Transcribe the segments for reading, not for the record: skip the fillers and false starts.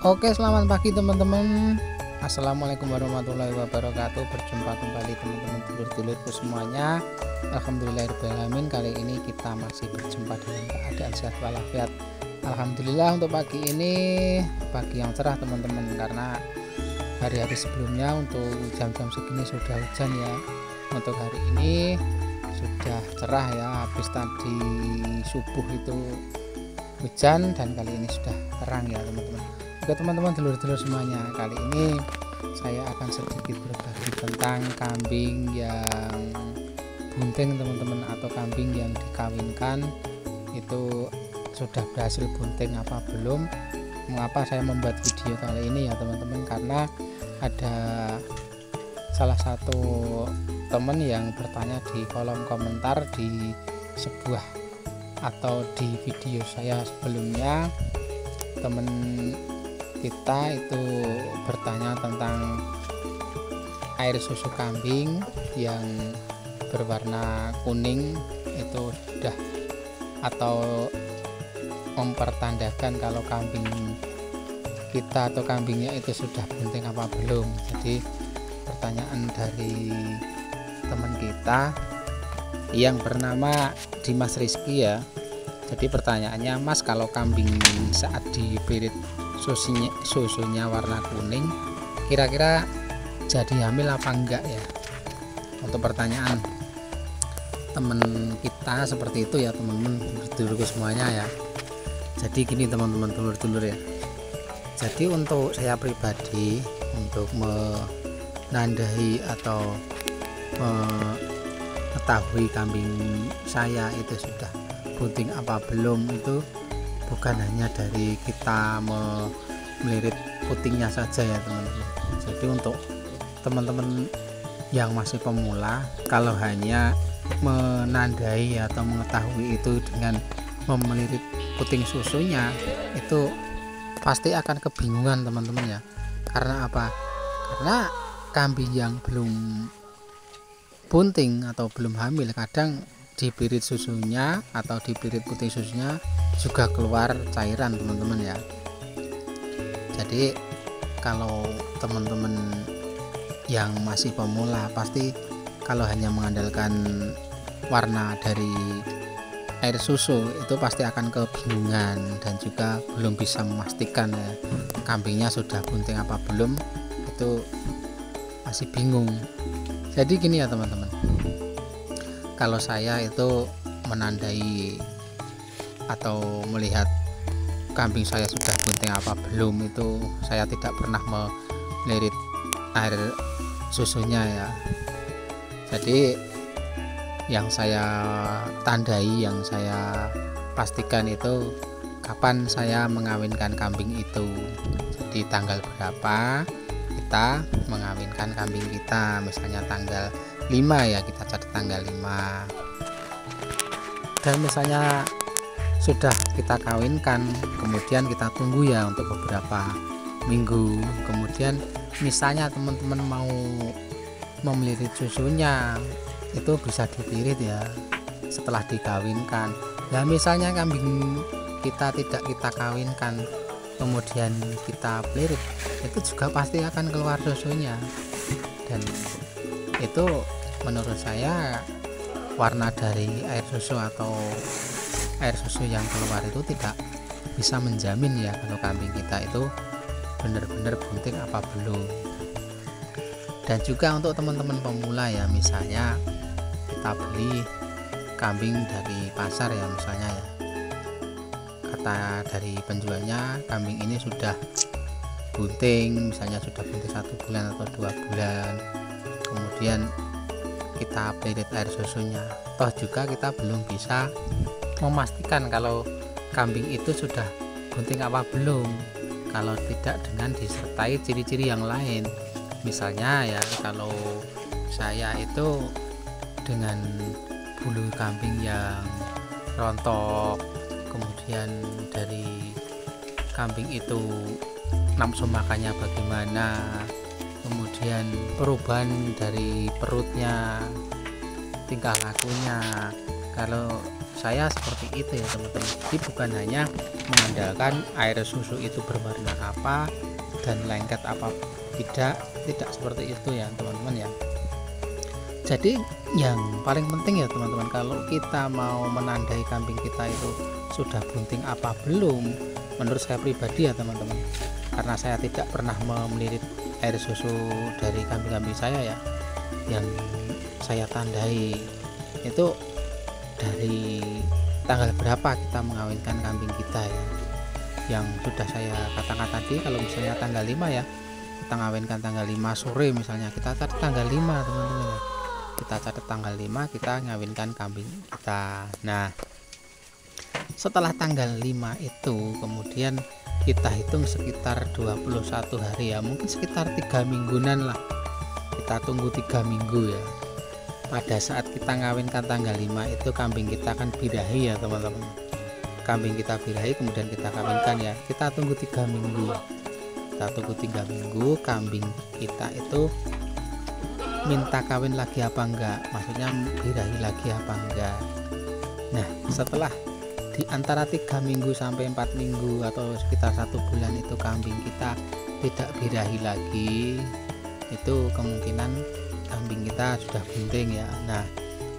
Oke, selamat pagi teman-teman. Assalamualaikum warahmatullahi wabarakatuh. Berjumpa kembali teman-teman dulur-dulurku semuanya. Alhamdulillahirobbilalamin. Kali ini kita masih berjumpa dalam keadaan sehat walafiat. Alhamdulillah, untuk pagi ini pagi yang cerah teman-teman, karena hari-hari sebelumnya untuk jam-jam segini sudah hujan ya. Untuk hari ini sudah cerah ya, habis tadi subuh itu hujan dan kali ini sudah terang ya teman-teman. Oke teman-teman dulur-dulur semuanya, kali ini saya akan sedikit berbagi tentang kambing yang bunting teman-teman, atau kambing yang dikawinkan itu sudah berhasil bunting apa belum. Mengapa saya membuat video kali ini ya teman-teman, karena ada salah satu teman yang bertanya di kolom komentar di sebuah atau di video saya sebelumnya. Teman kita itu bertanya tentang air susu kambing yang berwarna kuning itu sudah, atau mempertandakan kalau kambing kita atau kambingnya itu sudah bunting apa belum. Jadi pertanyaan dari teman kita yang bernama Dimas Rizky ya. Jadi pertanyaannya, Mas, kalau kambing saat dipirit susunya warna kuning, kira-kira jadi hamil apa enggak ya? Untuk pertanyaan teman kita seperti itu ya teman-teman dulurku semuanya ya. Jadi gini teman-teman dulur-dulur ya. Jadi untuk saya pribadi, untuk menandai atau mengetahui kambing saya itu sudah bunting apa belum, itu bukan hanya dari kita melirik putingnya saja ya teman-teman. Jadi untuk teman-teman yang masih pemula, kalau hanya menandai atau mengetahui itu dengan melirik puting susunya, itu pasti akan kebingungan teman-teman ya. Karena apa? Karena kambing yang belum bunting atau belum hamil, kadang dipirit susunya atau dipirit putih susunya juga keluar cairan teman-teman ya. Jadi kalau teman-teman yang masih pemula, pasti kalau hanya mengandalkan warna dari air susu itu pasti akan kebingungan dan juga belum bisa memastikan ya, kambingnya sudah bunting apa belum, itu masih bingung. Jadi gini ya teman-teman, kalau saya itu menandai atau melihat kambing saya sudah bunting apa belum, itu saya tidak pernah melirit air susunya ya. Jadi yang saya tandai, yang saya pastikan itu kapan saya mengawinkan kambing itu. Jadi tanggal berapa kita mengawinkan kambing kita, misalnya tanggal 5 ya, kita catat tanggal 5. Dan misalnya sudah kita kawinkan, kemudian kita tunggu ya untuk beberapa minggu. Kemudian misalnya teman-teman mau memelirit susunya, itu bisa dipirit ya setelah dikawinkan. Nah misalnya kambing kita tidak kita kawinkan, kemudian kita pelirit, itu juga pasti akan keluar susunya. Dan itu menurut saya warna dari air susu atau air susu yang keluar itu tidak bisa menjamin ya kalau kambing kita itu benar-benar bunting apa belum. Dan juga untuk teman-teman pemula ya, misalnya kita beli kambing dari pasar ya, misalnya ya, kata dari penjualnya kambing ini sudah bunting, misalnya sudah bunting 1 bulan atau 2 bulan, kemudian kita pelirit air susunya, toh juga kita belum bisa memastikan kalau kambing itu sudah bunting apa belum kalau tidak dengan disertai ciri-ciri yang lain. Misalnya ya, kalau saya itu dengan bulu kambing yang rontok, kemudian dari kambing itu nafsu makannya bagaimana, kemudian perubahan dari perutnya, tingkah lakunya. Kalau saya seperti itu ya teman-teman. Jadi bukan hanya mengandalkan air susu itu berwarna apa dan lengket apa, tidak seperti itu ya teman-teman ya. Jadi yang paling penting ya teman-teman, kalau kita mau menandai kambing kita itu sudah bunting apa belum, menurut saya pribadi ya teman-teman, karena saya tidak pernah melirik air susu dari kambing-kambing saya ya, yang saya tandai itu dari tanggal berapa kita mengawinkan kambing kita ya. Yang sudah saya katakan tadi, kalau misalnya tanggal 5 ya, kita ngawinkan tanggal 5 sore misalnya, kita catat tanggal 5 teman-teman ya. Kita catat tanggal 5 kita ngawinkan kambing kita. Nah, setelah tanggal 5 itu kemudian kita hitung sekitar 21 hari ya, mungkin sekitar 3 mingguan lah. Kita tunggu 3 minggu ya. Pada saat kita ngawinkan tanggal 5 itu kambing kita akan birahi ya teman-teman. Kambing kita birahi kemudian kita kawinkan ya. Kita tunggu 3 minggu. Kita tunggu 3 minggu kambing kita itu minta kawin lagi apa enggak, maksudnya birahi lagi apa enggak. Nah, setelah di antara 3 minggu sampai 4 minggu atau sekitar 1 bulan itu kambing kita tidak birahi lagi, itu kemungkinan kambing kita sudah bunting ya. Nah,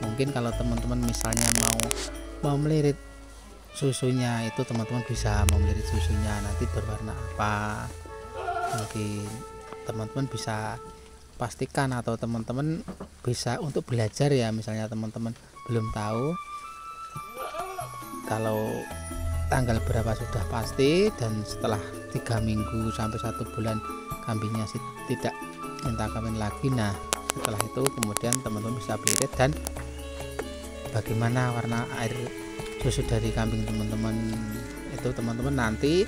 mungkin kalau teman-teman misalnya mau melirit susunya, itu teman-teman bisa memelirit susunya nanti berwarna apa, mungkin teman-teman bisa pastikan, atau teman-teman bisa untuk belajar ya, misalnya teman-teman belum tahu kalau tanggal berapa sudah pasti, dan setelah 3 minggu sampai 1 bulan kambingnya tidak minta kawin lagi. Nah, setelah itu kemudian teman-teman bisa belirit, dan bagaimana warna air susu dari kambing teman-teman itu, teman-teman nanti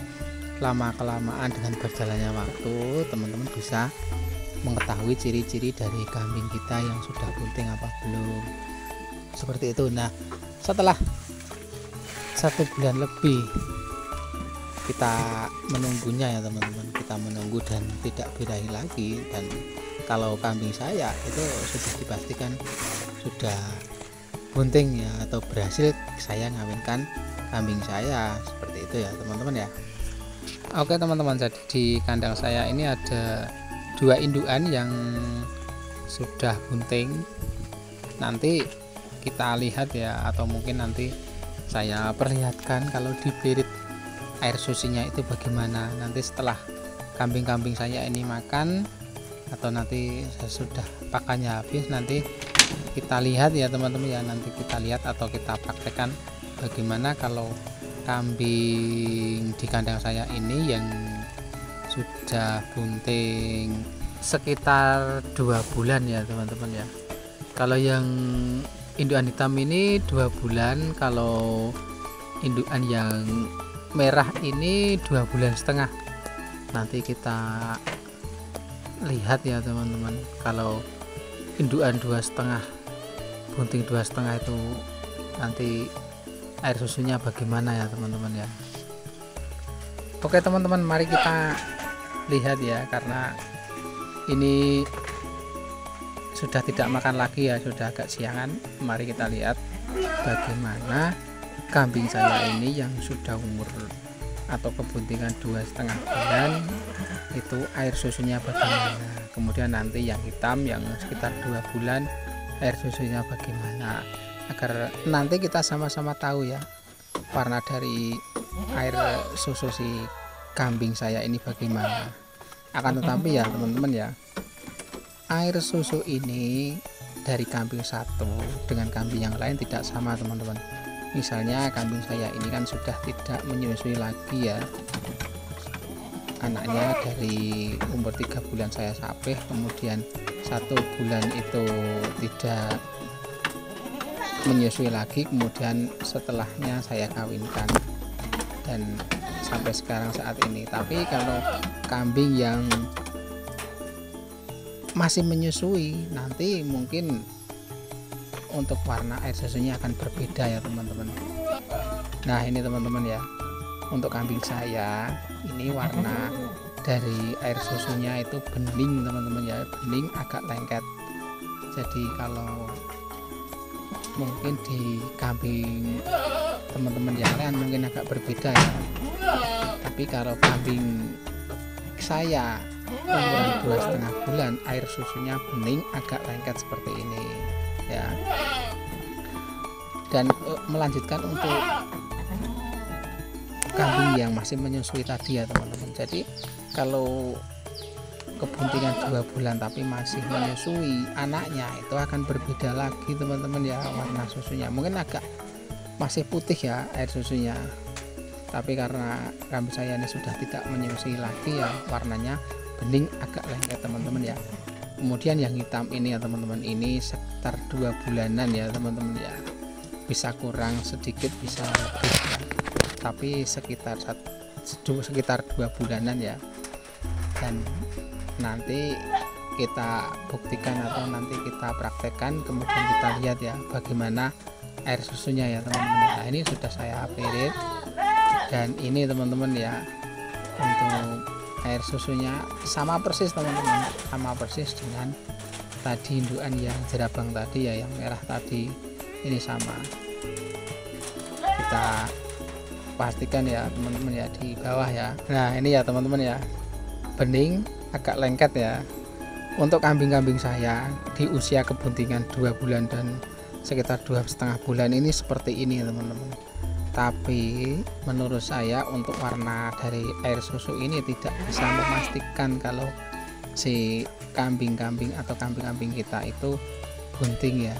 lama kelamaan dengan berjalannya waktu teman-teman bisa mengetahui ciri-ciri dari kambing kita yang sudah bunting apa belum, seperti itu. Nah, setelah 1 bulan lebih kita menunggunya ya teman-teman, kita menunggu dan tidak birahi lagi, dan kalau kambing saya itu sudah dipastikan sudah bunting ya, atau berhasil saya ngawinkan kambing saya, seperti itu ya teman-teman ya. Oke teman-teman, jadi di kandang saya ini ada 2 indukan yang sudah bunting. Nanti kita lihat ya, atau mungkin nanti saya perlihatkan kalau dibelirit air susunya itu bagaimana nanti setelah kambing-kambing saya ini makan, atau nanti sudah pakannya habis, nanti kita lihat ya teman-teman ya, nanti kita lihat atau kita praktekkan bagaimana kalau kambing di kandang saya ini yang sudah bunting sekitar 2 bulan ya teman-teman ya. Kalau yang indukan hitam ini 2 bulan, kalau indukan yang merah ini 2,5 bulan. Nanti kita lihat ya teman-teman, kalau indukan 2,5 bunting 2,5 itu nanti air susunya bagaimana ya teman-teman ya. Oke teman-teman, mari kita lihat ya, karena ini sudah tidak makan lagi ya, sudah agak siangan. Mari kita lihat bagaimana kambing saya ini yang sudah umur atau kebuntingan 2,5 bulan itu air susunya bagaimana, kemudian nanti yang hitam yang sekitar 2 bulan air susunya bagaimana, agar nanti kita sama-sama tahu ya warna dari air susu si kambing saya ini bagaimana. Akan tetapi ya teman-teman ya, air susu ini dari kambing satu dengan kambing yang lain tidak sama teman-teman. Misalnya kambing saya ini kan sudah tidak menyusui lagi ya, anaknya dari umur 3 bulan saya sapeh, kemudian 1 bulan itu tidak menyusui lagi, kemudian setelahnya saya kawinkan dan sampai sekarang saat ini. Tapi kalau kambing yang masih menyusui, nanti mungkin untuk warna air susunya akan berbeda ya teman-teman. Nah ini teman-teman ya, untuk kambing saya ini warna dari air susunya itu bening teman-teman ya, bening agak lengket. Jadi kalau mungkin di kambing teman-teman yang lain mungkin agak berbeda ya, tapi kalau kambing saya umuran 2,5 bulan air susunya bening agak lengket seperti ini ya. Dan melanjutkan untuk kambing yang masih menyusui tadi ya teman-teman. Jadi kalau kebuntingan 2 bulan tapi masih menyusui anaknya, itu akan berbeda lagi teman-teman ya warna susunya. Mungkin agak masih putih ya air susunya, tapi karena kambing saya ini sudah tidak menyusui lagi ya, warnanya bening agak lengket teman-teman ya. Kemudian yang hitam ini ya teman-teman, ini sekitar 2 bulanan ya teman-teman ya, bisa kurang sedikit bisa lebih ya, tapi sekitar 2 bulanan ya. Dan nanti kita buktikan atau nanti kita praktekkan, kemudian kita lihat ya bagaimana air susunya ya teman-teman ya. Ini sudah saya pirit, dan ini teman-teman ya, untuk air susunya sama persis teman-teman, sama persis dengan tadi indukan yang jerabang tadi ya, yang merah tadi, ini sama. Kita pastikan ya teman-teman ya di bawah ya. Nah ini ya teman-teman ya, bening agak lengket ya. Untuk kambing-kambing saya di usia kebuntingan 2 bulan dan sekitar 2,5 bulan ini seperti ini ya teman-teman. Tapi menurut saya untuk warna dari air susu ini tidak bisa memastikan kalau si kambing-kambing atau kambing-kambing kita itu bunting ya.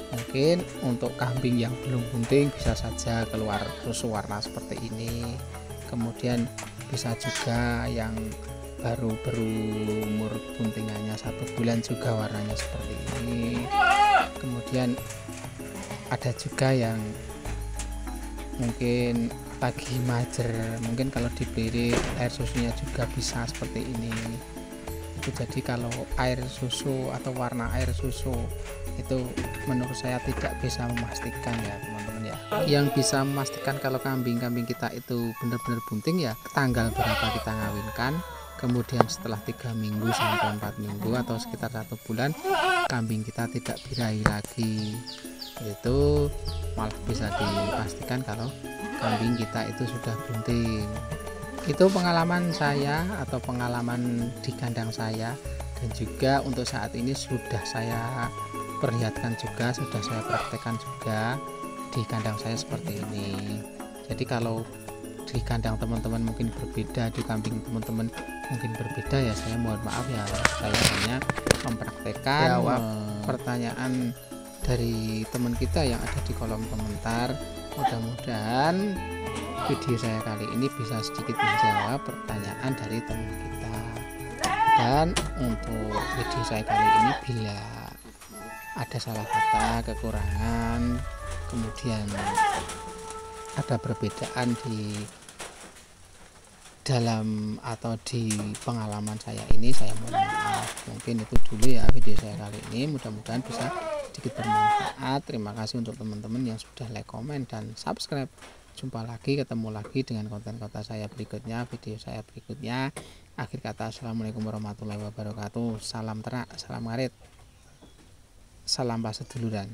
Mungkin untuk kambing yang belum bunting bisa saja keluar susu warna seperti ini. Kemudian bisa juga yang baru berumur buntingannya 1 bulan juga warnanya seperti ini. Kemudian ada juga yang mungkin lagi majer, mungkin kalau diberi air susunya juga bisa seperti ini. Itu jadi kalau air susu atau warna air susu itu menurut saya tidak bisa memastikan ya teman-teman ya. Yang bisa memastikan kalau kambing-kambing kita itu benar-benar bunting ya tanggal berapa kita ngawinkan, kemudian setelah 3 minggu sampai 4 minggu atau sekitar 1 bulan kambing kita tidak birahi lagi, itu malah bisa dipastikan kalau kambing kita itu sudah bunting. Itu pengalaman saya atau pengalaman di kandang saya, dan juga untuk saat ini sudah saya perlihatkan juga, sudah saya praktekkan juga di kandang saya seperti ini. Jadi kalau di kandang teman-teman mungkin berbeda, di kambing teman-teman mungkin berbeda ya, saya mohon maaf ya, saya hanya mempraktekkan pertanyaan dari teman kita yang ada di kolom komentar. Mudah-mudahan video saya kali ini bisa sedikit menjawab pertanyaan dari teman kita. Dan untuk video saya kali ini bila ada salah kata, kekurangan, kemudian ada perbedaan di dalam atau di pengalaman saya ini, saya mohon maaf. Mungkin itu dulu ya video saya kali ini, mudah-mudahan bisa sedikit bermanfaat. Terima kasih untuk teman-teman yang sudah like, komen, dan subscribe. Jumpa lagi, ketemu lagi dengan konten-konten saya berikutnya, video saya berikutnya. Akhir kata, assalamualaikum warahmatullahi wabarakatuh. Salam ternak, salam ngarit, salam paseduluran.